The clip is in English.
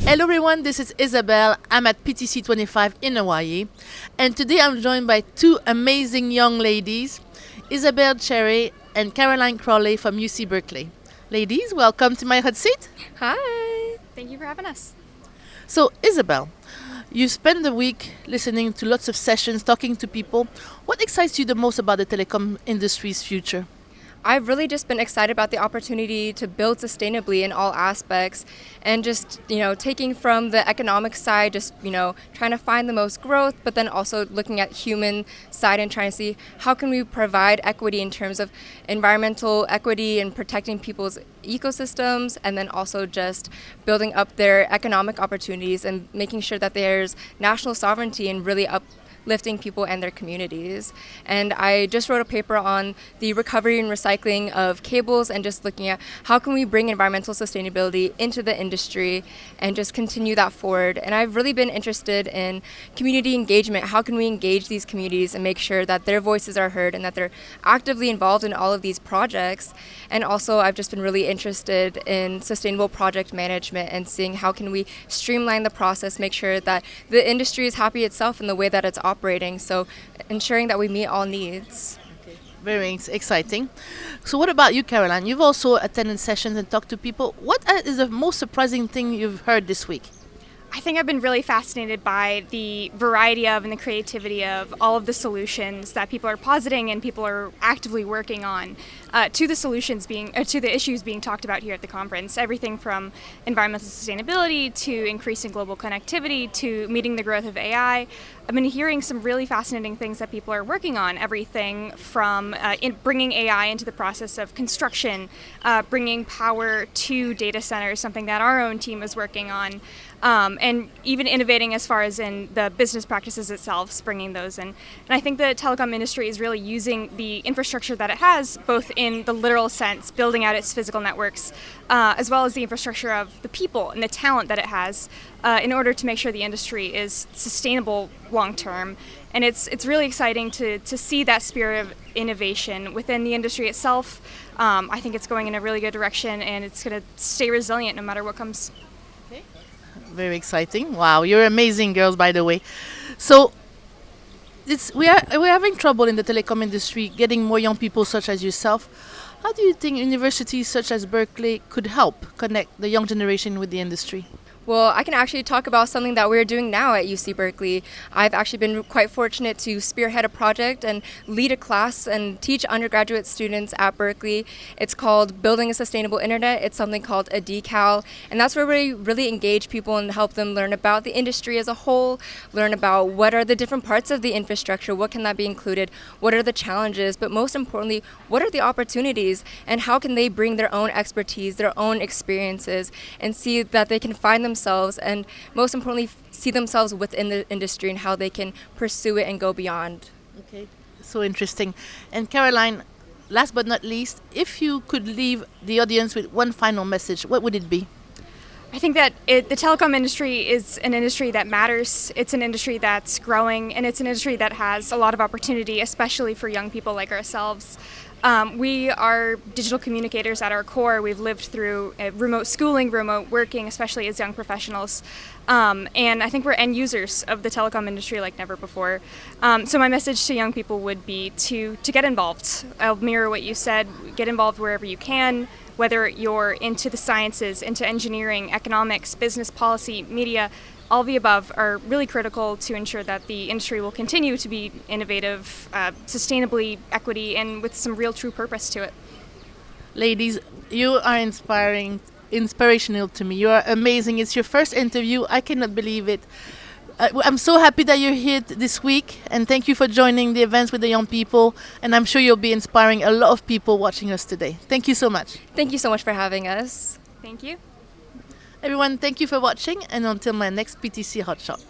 Hello everyone, this is Isabelle. I'm at PTC’25 in Hawaii, and today I'm joined by two amazing young ladies, Isabelle Cherry and Caroline Crowley from UC Berkeley. Ladies, welcome to my hot seat. Hi. Thank you for having us. So, Isabelle, you spend the week listening to lots of sessions, talking to people. What excites you the most about the telecom industry's future? I've really just been excited about the opportunity to build sustainably in all aspects and just, taking from the economic side, just, trying to find the most growth, but then also looking at human side and trying to see how can we provide equity in terms of environmental equity and protecting people's ecosystems, and then also just building up their economic opportunities and making sure that there's national sovereignty and really uplifting people and their communities. And I just wrote a paper on the recovery and recycling of cables and just looking at how can we bring environmental sustainability into the industry and just continue that forward. And I've really been interested in community engagement. How can we engage these communities and make sure that their voices are heard and that they're actively involved in all of these projects? And also I've just been really interested in sustainable project management and seeing how can we streamline the process, make sure that the industry is happy itself in the way that it's operating, so ensuring that we meet all needs. Very exciting. So, what about you, Caroline? You've also attended sessions and talked to people. What is the most surprising thing you've heard this week? I think I've been really fascinated by the variety of and the creativity of all of the solutions that people are positing and people are actively working on to the solutions to the issues being talked about here at the conference. Everything from environmental sustainability to increasing global connectivity to meeting the growth of AI. I've been hearing some really fascinating things that people are working on. Everything from bringing AI into the process of construction, bringing power to data centers, something that our own team is working on. And even innovating as far as in the business practices itself, bringing those in. And I think the telecom industry is really using the infrastructure that it has, both in the literal sense, building out its physical networks, as well as the infrastructure of the people and the talent that it has, in order to make sure the industry is sustainable long term. And it's really exciting to see that spirit of innovation within the industry itself. I think it's going in a really good direction, and it's going to stay resilient no matter what comes. Very exciting. Wow, you're amazing girls, by the way. So we're having trouble in the telecom industry getting more young people such as yourself. How do you think universities such as Berkeley could help connect the young generation with the industry? Well, I can actually talk about something that we're doing now at UC Berkeley. I've actually been quite fortunate to spearhead a project and lead a class and teach undergraduate students at Berkeley. It's called Building a Sustainable Internet. It's something called a decal, and that's where we really engage people and help them learn about the industry as a whole, learn about what are the different parts of the infrastructure, what can that be included, what are the challenges, but most importantly, what are the opportunities, and how can they bring their own expertise, their own experiences, and see that they can find themselves and most importantly see themselves within the industry and how they can pursue it and go beyond. Okay, so interesting. And Caroline, last but not least, if you could leave the audience with one final message, what would it be? I think that the telecom industry is an industry that matters. It's an industry that's growing, and it's an industry that has a lot of opportunity, especially for young people like ourselves. We are digital communicators at our core. We've lived through remote schooling, remote working, especially as young professionals. And I think we're end users of the telecom industry like never before. So my message to young people would be to get involved. I'll mirror what you said. Get involved wherever you can, whether you're into the sciences, into engineering, economics, business policy, media. All the above are really critical to ensure that the industry will continue to be innovative, sustainably, equity, and with some real true purpose to it. Ladies, you are inspirational to me. You are amazing. It's your first interview. I cannot believe it. I'm so happy that you're here this week, and thank you for joining the events with the young people, and I'm sure you'll be inspiring a lot of people watching us today. Thank you so much. Thank you so much for having us. Thank you. Everyone, thank you for watching, and until my next PTC Hotshot.